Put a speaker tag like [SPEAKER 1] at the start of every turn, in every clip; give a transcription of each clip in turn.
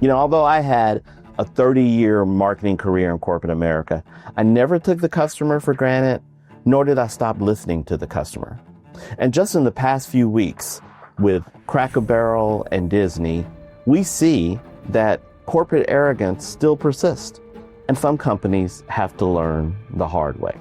[SPEAKER 1] Although I had a 30-year marketing career in corporate America, I never took the customer for granted, nor did I stop listening to the customer. And just in the past few weeks with Cracker Barrel and Disney, we see that corporate arrogance still persists, and some companies have to learn the hard way.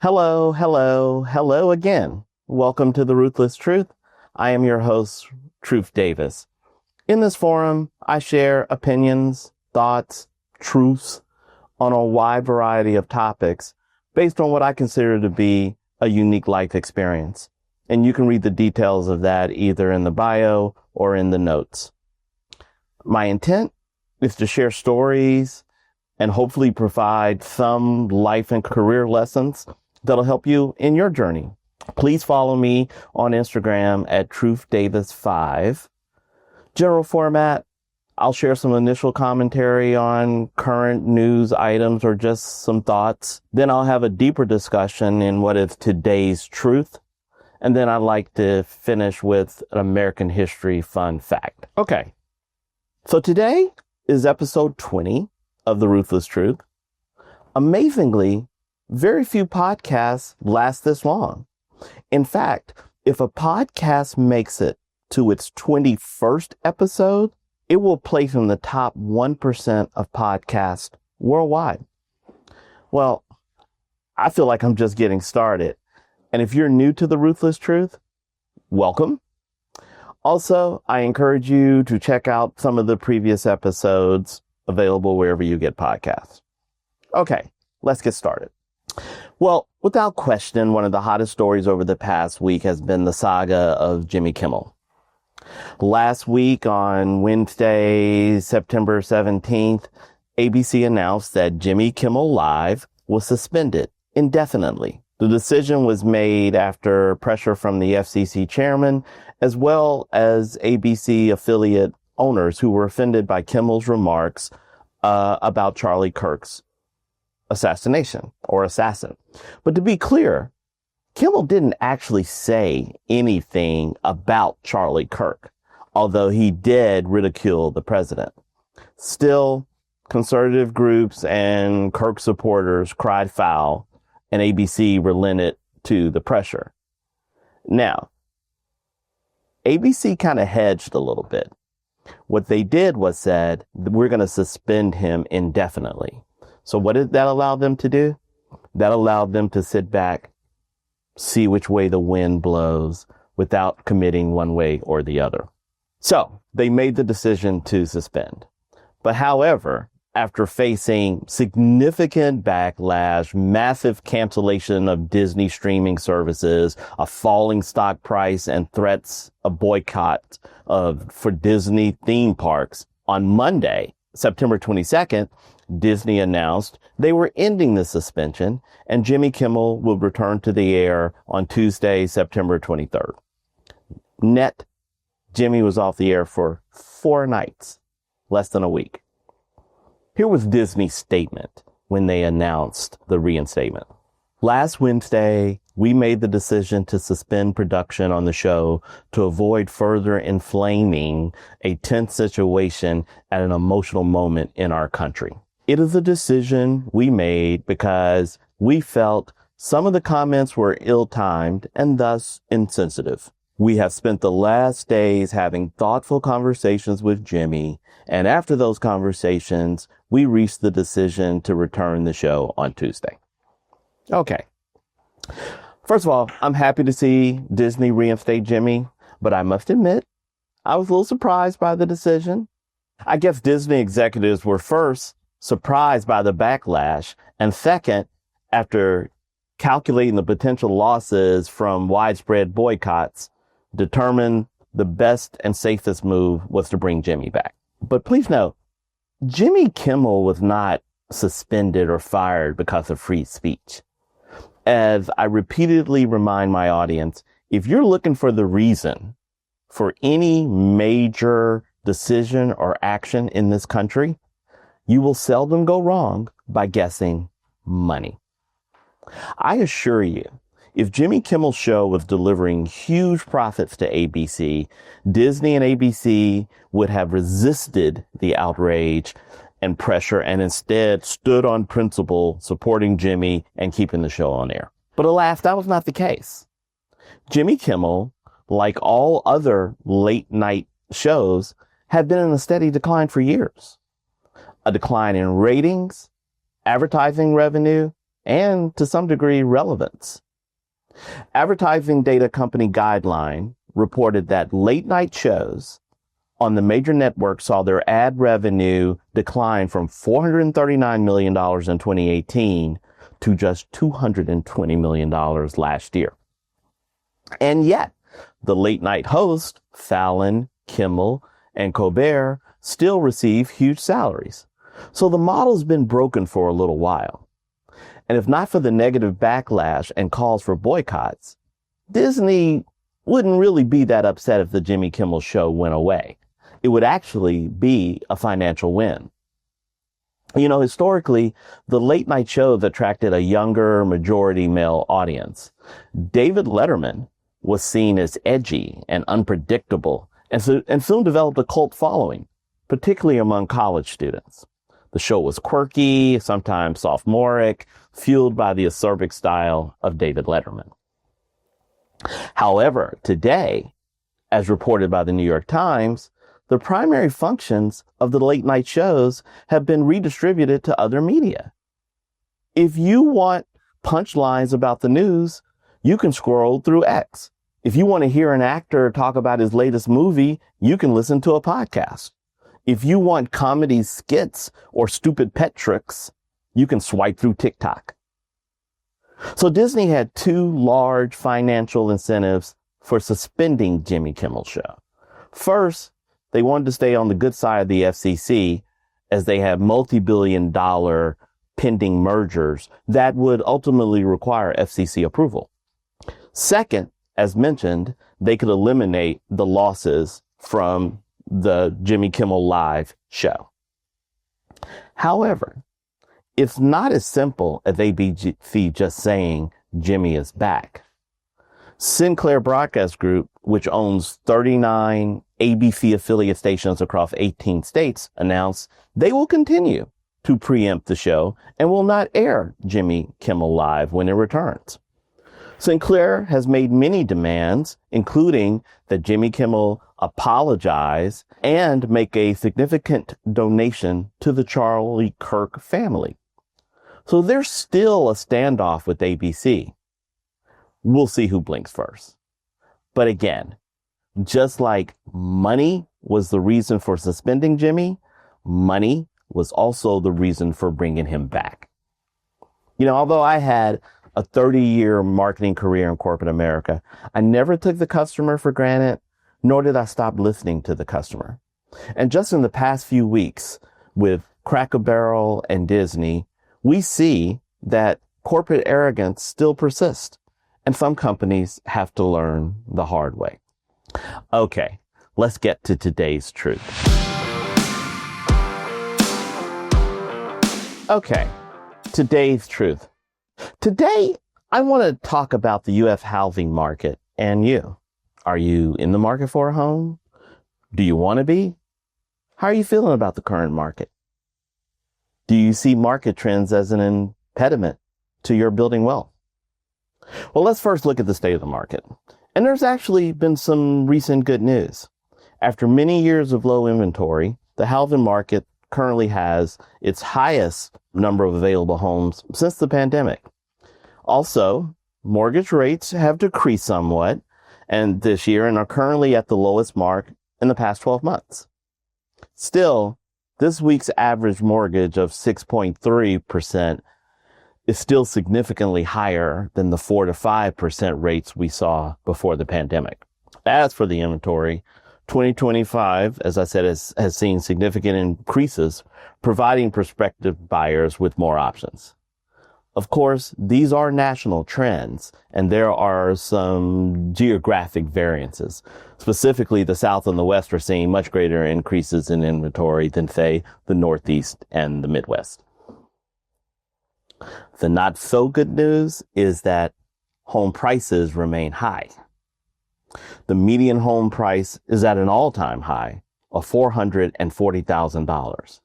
[SPEAKER 1] Hello again. Welcome to The Ruthless Truth. I am your host, Truth Davis. In this forum, I share opinions, thoughts, truths on a wide variety of topics based on what I consider to be a unique life experience. And you can read the details of that either in the bio or in the notes. My intent is to share stories and hopefully provide some life and career lessons that'll help you in your journey. Please follow me on Instagram at TruthDavis5. General format, I'll share some initial commentary on current news items or just some thoughts. Then I'll have a deeper discussion in what is today's truth. And then I'd like to finish with an American history fun fact. Okay, so today is episode 20 of The Ruthless Truth. Amazingly, very few podcasts last this long. In fact, if a podcast makes it to its 21st episode, it will place in the top 1% of podcasts worldwide. Well, I feel like I'm just getting started. And if you're new to The Ruthless Truth, welcome. Also, I encourage you to check out some of the previous episodes available wherever you get podcasts. Okay, let's get started. Well, without question, one of the hottest stories over the past week has been the saga of Jimmy Kimmel. Last week on Wednesday, September 17th, ABC announced that Jimmy Kimmel Live was suspended indefinitely. The decision was made after pressure from the FCC chairman, as well as ABC affiliate owners who were offended by Kimmel's remarks about Charlie Kirk's assassination or assassin. But to be clear, Kimmel didn't actually say anything about Charlie Kirk, although he did ridicule the president. Still, conservative groups and Kirk supporters cried foul, and ABC relented to the pressure. Now, ABC kind of hedged a little bit. What they did was said, we're going to suspend him indefinitely. So what did that allow them to do? That allowed them to sit back, see which way the wind blows without committing one way or the other. So they made the decision to suspend. But however, after facing significant backlash, massive cancellation of Disney streaming services, a falling stock price, and threats of boycott for Disney theme parks, on Monday, September 22nd, Disney announced they were ending the suspension and Jimmy Kimmel will return to the air on Tuesday, September 23rd. Net, Jimmy was off the air for 4 nights, less than a week. Here was Disney's statement when they announced the reinstatement. Last Wednesday, we made the decision to suspend production on the show to avoid further inflaming a tense situation at an emotional moment in our country. It is a decision we made because we felt some of the comments were ill-timed and thus insensitive. We have spent the last days having thoughtful conversations with Jimmy, and after those conversations, we reached the decision to return the show on Tuesday. Okay. First of all, I'm happy to see Disney reinstate Jimmy, but I must admit, I was a little surprised by the decision. I guess Disney executives were first surprised by the backlash, and second, after calculating the potential losses from widespread boycotts, determined the best and safest move was to bring Jimmy back. But please note, Jimmy Kimmel was not suspended or fired because of free speech. As I repeatedly remind my audience, if you're looking for the reason for any major decision, or action in this country, you will seldom go wrong by guessing money. I assure you, if Jimmy Kimmel's show was delivering huge profits to ABC, Disney and ABC would have resisted the outrage and pressure and instead stood on principle, supporting Jimmy and keeping the show on air. But alas, that was not the case. Jimmy Kimmel, like all other late night shows, had been in a steady decline for years. A decline in ratings, advertising revenue, and to some degree, relevance. Advertising data company Guideline reported that late night shows on the major networks saw their ad revenue decline from $439 million in 2018 to just $220 million last year. And yet, the late night hosts, Fallon, Kimmel, and Colbert, still receive huge salaries. So the model's been broken for a little while. And if not for the negative backlash and calls for boycotts, Disney wouldn't really be that upset if the Jimmy Kimmel show went away. It would actually be a financial win. You know, historically, the late night shows attracted a younger majority male audience. David Letterman was seen as edgy and unpredictable and soon developed a cult following, particularly among college students. The show was quirky, sometimes sophomoric, fueled by the acerbic style of David Letterman. However, today, as reported by the New York Times, the primary functions of the late night shows have been redistributed to other media. If you want punchlines about the news, you can scroll through X. If you want to hear an actor talk about his latest movie, you can listen to a podcast. If you want comedy skits or stupid pet tricks, you can swipe through TikTok. So Disney had two large financial incentives for suspending Jimmy Kimmel's show. First, they wanted to stay on the good side of the FCC as they had multi-billion-dollar pending mergers that would ultimately require FCC approval. Second, as mentioned, they could eliminate the losses from the Jimmy Kimmel Live show. However, it's not as simple as ABC just saying Jimmy is back. Sinclair Broadcast Group, which owns 39 ABC affiliate stations across 18 states, announced they will continue to preempt the show and will not air Jimmy Kimmel Live when it returns. Sinclair has made many demands, including that Jimmy Kimmel apologize and make a significant donation to the Charlie Kirk family. So there's still a standoff with ABC. We'll see who blinks first. But again, just like money was the reason for suspending Jimmy, money was also the reason for bringing him back. You know, although I had a 30-year marketing career in corporate America, I never took the customer for granted, nor did I stop listening to the customer. And just in the past few weeks with Cracker Barrel and Disney, we see that corporate arrogance still persists, and some companies have to learn the hard way. Okay, let's get to today's truth. Okay, today's truth. Today, I want to talk about the U.S. housing market and you. Are you in the market for a home? Do you want to be? How are you feeling about the current market? Do you see market trends as an impediment to your building wealth? Well, let's first look at the state of the market. And there's actually been some recent good news. After many years of low inventory, the housing market currently has its highest number of available homes since the pandemic. Also, mortgage rates have decreased somewhat this year and are currently at the lowest mark in the past 12 months. Still, this week's average mortgage of 6.3% is still significantly higher than the 4 to 5% rates we saw before the pandemic. As for the inventory, 2025, as I said, has seen significant increases, providing prospective buyers with more options. Of course, these are national trends, and there are some geographic variances. Specifically, the South and the West are seeing much greater increases in inventory than, say, the Northeast and the Midwest. The not so good news is that home prices remain high. The median home price is at an all-time high of $440,000.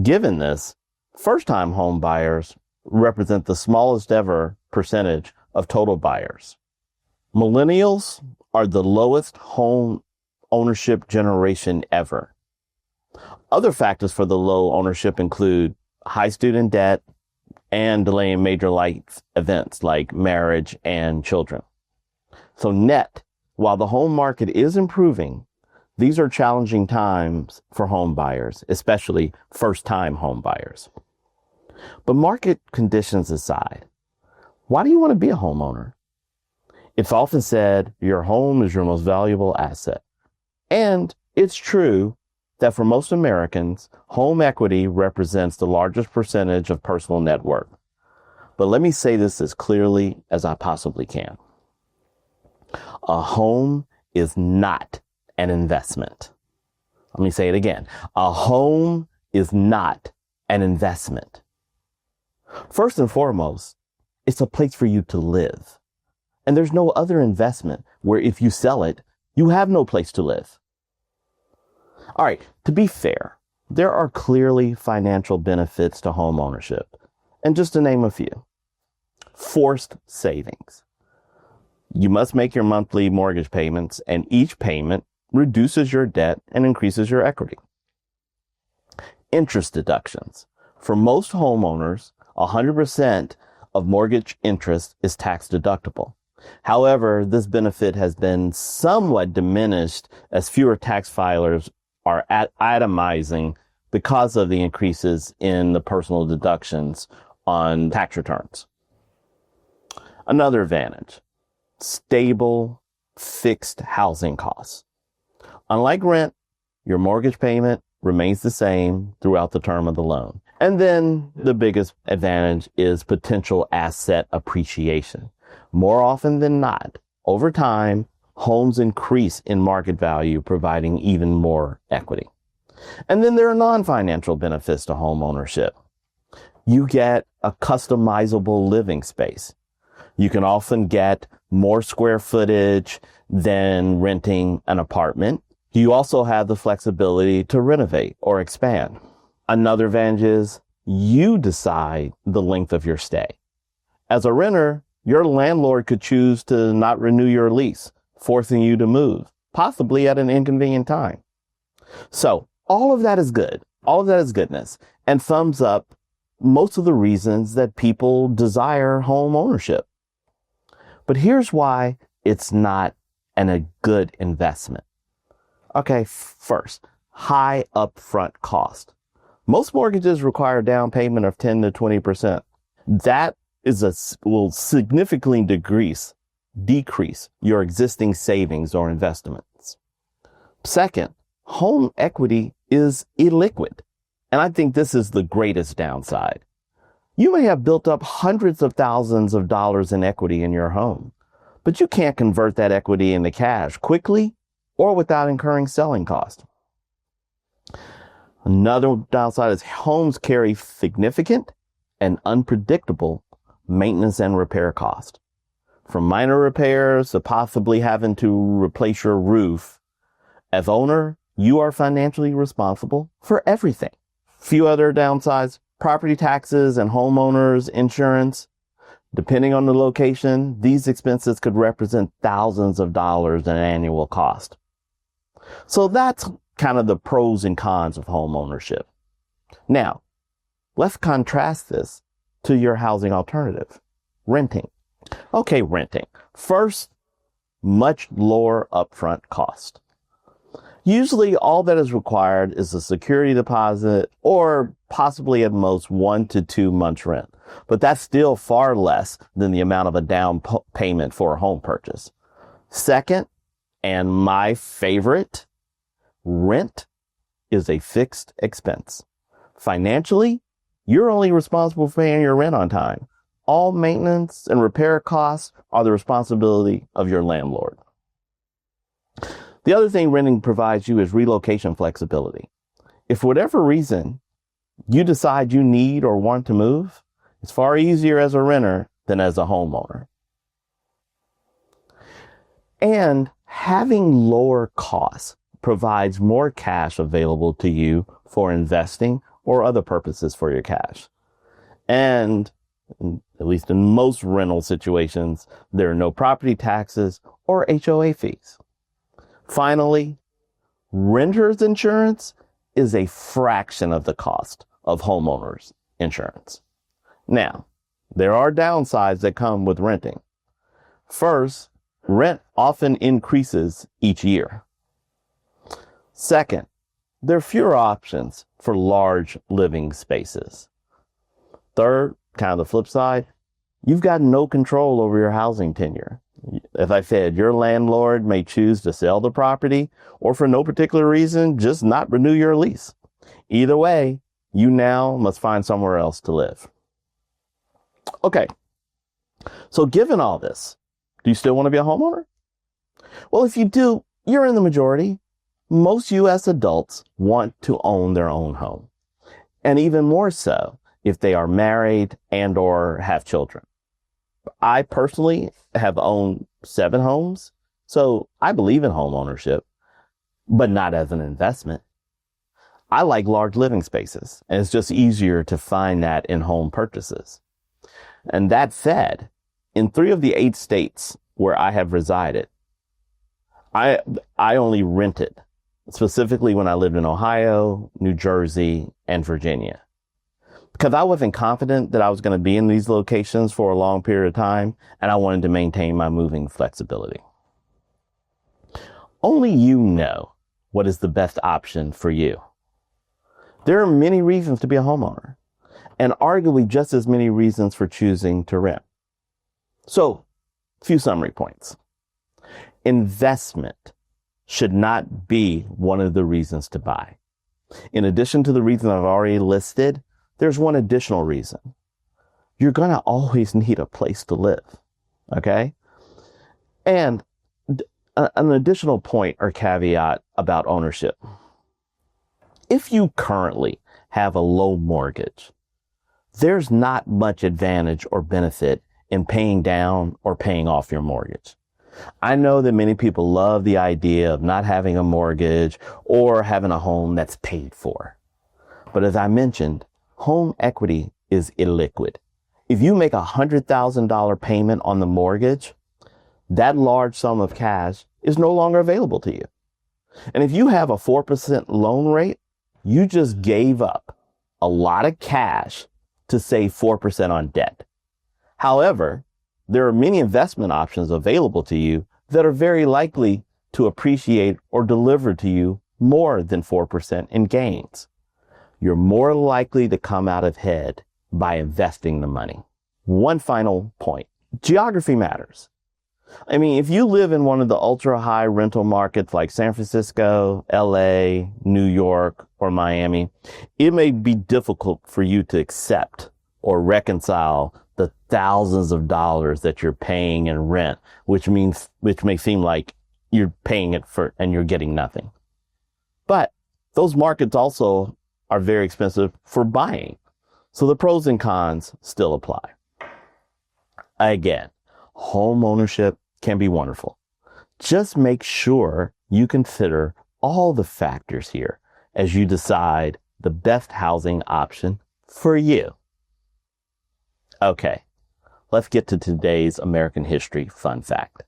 [SPEAKER 1] Given this, first-time home buyers represent the smallest ever percentage of total buyers. Millennials are the lowest home ownership generation ever. Other factors for the low ownership include high student debt and delaying major life events like marriage and children. So net, while the home market is improving, these are challenging times for home buyers, especially first-time home buyers. But market conditions aside, why do you want to be a homeowner? It's often said your home is your most valuable asset. And it's true that for most Americans, home equity represents the largest percentage of personal net worth. But let me say this as clearly as I possibly can. A home is not an investment. Let me say it again. A home is not an investment. First and foremost, it's a place for you to live. And there's no other investment where if you sell it, you have no place to live. All right, to be fair, there are clearly financial benefits to home ownership. And just to name a few, forced savings. You must make your monthly mortgage payments, and each payment reduces your debt and increases your equity. Interest deductions. For most homeowners, 100% of mortgage interest is tax deductible. However, this benefit has been somewhat diminished as fewer tax filers are itemizing because of the increases in the personal deductions on tax returns. Another advantage, stable, fixed housing costs. Unlike rent, your mortgage payment remains the same throughout the term of the loan. And then the biggest advantage is potential asset appreciation. More often than not, over time, homes increase in market value, providing even more equity. And then there are non-financial benefits to home ownership. You get a customizable living space. You can often get more square footage than renting an apartment. You also have the flexibility to renovate or expand. Another advantage is you decide the length of your stay. As a renter, your landlord could choose to not renew your lease, forcing you to move, possibly at an inconvenient time. So all of that is good. All of that is goodness, and thumbs up most of the reasons that people desire home ownership. But here's why it's not a good investment. Okay, first, high upfront cost. Most mortgages require a down payment of 10 to 20%. That will significantly decrease your existing savings or investments. Second, home equity is illiquid. And I think this is the greatest downside. You may have built up hundreds of thousands of dollars in equity in your home, but you can't convert that equity into cash quickly or without incurring selling costs. Another downside is homes carry significant and unpredictable maintenance and repair costs. From minor repairs to possibly having to replace your roof, as owner, you are financially responsible for everything. Few other downsides, property taxes and homeowners insurance. Depending on the location, these expenses could represent thousands of dollars in annual cost. So that's kind of the pros and cons of home ownership. Now, let's contrast this to your housing alternative, renting. Okay, renting. First, much lower upfront cost. Usually all that is required is a security deposit or possibly at most 1 to 2 months rent. But that's still far less than the amount of a down payment for a home purchase. Second, and my favorite, rent is a fixed expense. Financially, you're only responsible for paying your rent on time. All maintenance and repair costs are the responsibility of your landlord. The other thing renting provides you is relocation flexibility. If for whatever reason you decide you need or want to move, it's far easier as a renter than as a homeowner. And having lower costs provides more cash available to you for investing or other purposes for your cash. And at least in most rental situations, there are no property taxes or HOA fees. Finally, renter's insurance is a fraction of the cost of homeowners insurance. Now, there are downsides that come with renting. First, rent often increases each year. Second, there are fewer options for large living spaces. Third, kind of the flip side, you've got no control over your housing tenure. As I said, your landlord may choose to sell the property or for no particular reason, just not renew your lease. Either way, you now must find somewhere else to live. Okay, so given all this, do you still want to be a homeowner? Well, if you do, you're in the majority. Most U.S. adults want to own their own home, and even more so if they are married and or have children. I personally have owned 7 homes, so I believe in home ownership, but not as an investment. I like large living spaces, and it's just easier to find that in home purchases. And that said, in 3 of the 8 states where I have resided, I only rented, specifically when I lived in Ohio, New Jersey, and Virginia. Because I wasn't confident that I was going to be in these locations for a long period of time, and I wanted to maintain my moving flexibility. Only you know what is the best option for you. There are many reasons to be a homeowner, and arguably just as many reasons for choosing to rent. So, a few summary points. Investment should not be one of the reasons to buy. In addition to the reasons I've already listed, there's one additional reason. You're going to always need a place to live, okay? And an additional point or caveat about ownership. If you currently have a low mortgage, there's not much advantage or benefit in paying down or paying off your mortgage. I know that many people love the idea of not having a mortgage or having a home that's paid for. But as I mentioned, home equity is illiquid. If you make a $100,000 payment on the mortgage, that large sum of cash is no longer available to you. And if you have a 4% loan rate, you just gave up a lot of cash to save 4% on debt. However, there are many investment options available to you that are very likely to appreciate or deliver to you more than 4% in gains. You're more likely to come out ahead by investing the money. One final point. Geography matters. I mean, if you live in one of the ultra high rental markets like San Francisco, LA, New York, or Miami, it may be difficult for you to accept or reconcile the thousands of dollars that you're paying in rent, which may seem like you're paying it for and you're getting nothing. But those markets also are very expensive for buying. So the pros and cons still apply. Again, home ownership can be wonderful. Just make sure you consider all the factors here as you decide the best housing option for you. Okay, let's get to today's American history fun fact.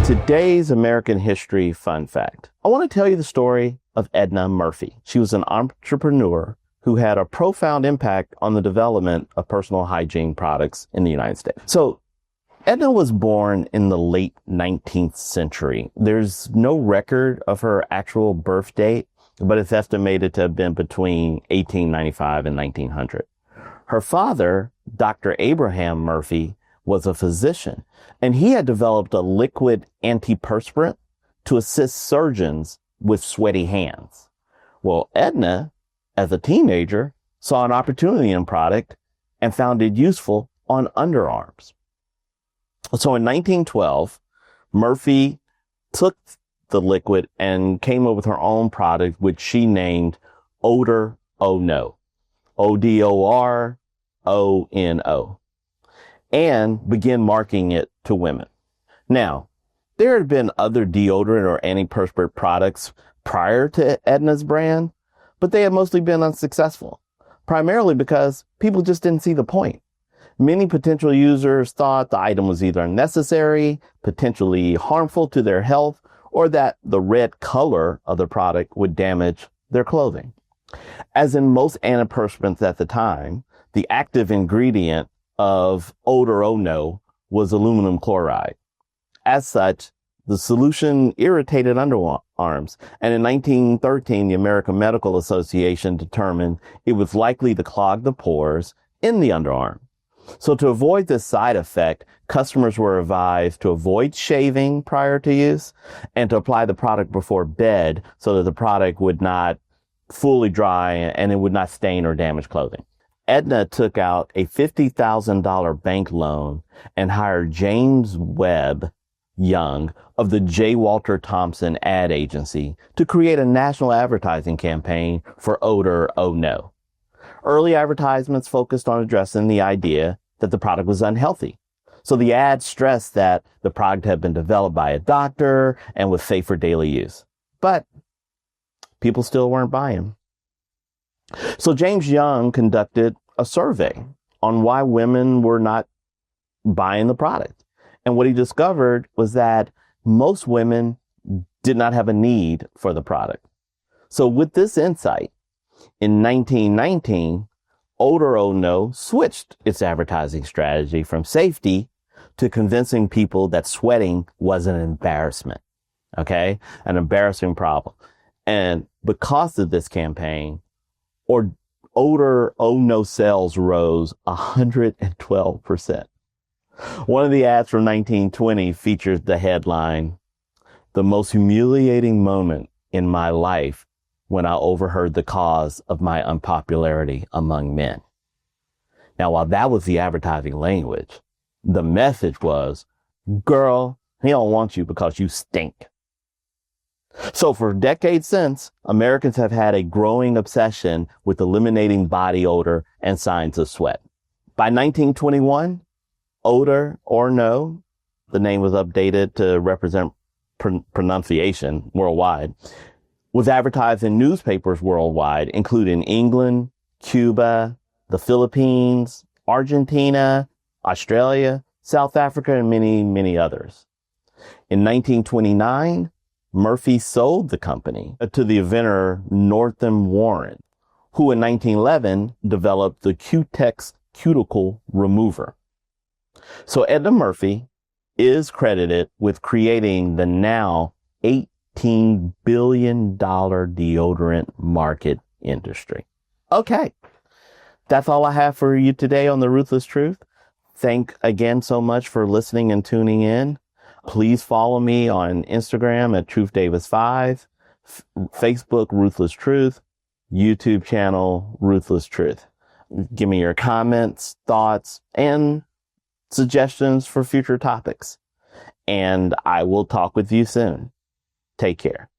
[SPEAKER 1] Today's American history fun fact. I want to tell you the story of Edna Murphy. She was an entrepreneur who had a profound impact on the development of personal hygiene products in the United States. So Edna was born in the late 19th century. There's no record of her actual birth date, but it's estimated to have been between 1895 and 1900. Her father, Dr. Abraham Murphy, was a physician, and he had developed a liquid antiperspirant to assist surgeons with sweaty hands. Well, Edna, as a teenager, saw an opportunity in product and found it useful on underarms. So in 1912, Murphy took the liquid and came up with her own product, which she named Odor Oh No, ODORONO, and began marketing it to women. Now, there had been other deodorant or antiperspirant products prior to Edna's brand, but they had mostly been unsuccessful, primarily because people just didn't see the point. Many potential users thought the item was either unnecessary, potentially harmful to their health, or that the red color of the product would damage their clothing. As in most antiperspirants at the time, the active ingredient of Odor Oh No was aluminum chloride. As such, the solution irritated underarms, and in 1913, the American Medical Association determined it was likely to clog the pores in the underarm. So to avoid this side effect, customers were advised to avoid shaving prior to use and to apply the product before bed so that the product would not fully dry and it would not stain or damage clothing. Edna took out a $50,000 bank loan and hired James Webb Young of the J. Walter Thompson ad agency to create a national advertising campaign for Odor Oh No. Early advertisements focused on addressing the idea that the product was unhealthy. So the ad stressed that the product had been developed by a doctor and was safe for daily use. But people still weren't buying. So James Young conducted a survey on why women were not buying the product. And what he discovered was that most women did not have a need for the product. So with this insight, in 1919, Odor Oh No switched its advertising strategy from safety to convincing people that sweating was an embarrassment. Okay? An embarrassing problem. And because of this campaign, Odor Oh No sales rose 112%. One of the ads from 1920 features the headline, "The most humiliating moment in my life when I overheard the cause of my unpopularity among men." Now, while that was the advertising language, the message was, girl, he don't want you because you stink. So for decades since, Americans have had a growing obsession with eliminating body odor and signs of sweat. By 1921, Odor or No, the name was updated to represent pronunciation worldwide, was advertised in newspapers worldwide, including England, Cuba, the Philippines, Argentina, Australia, South Africa, and many, many others. In 1929, Murphy sold the company to the inventor Northam Warren, who in 1911 developed the Q-Tex cuticle remover. So Edna Murphy is credited with creating the now $18 billion deodorant market industry. Okay. That's all I have for you today on The Ruthless Truth. Thank again so much for listening and tuning in. Please follow me on Instagram at TruthDavis5, Facebook Ruthless Truth, YouTube channel Ruthless Truth. Give me your comments, thoughts, and suggestions for future topics. And I will talk with you soon. Take care.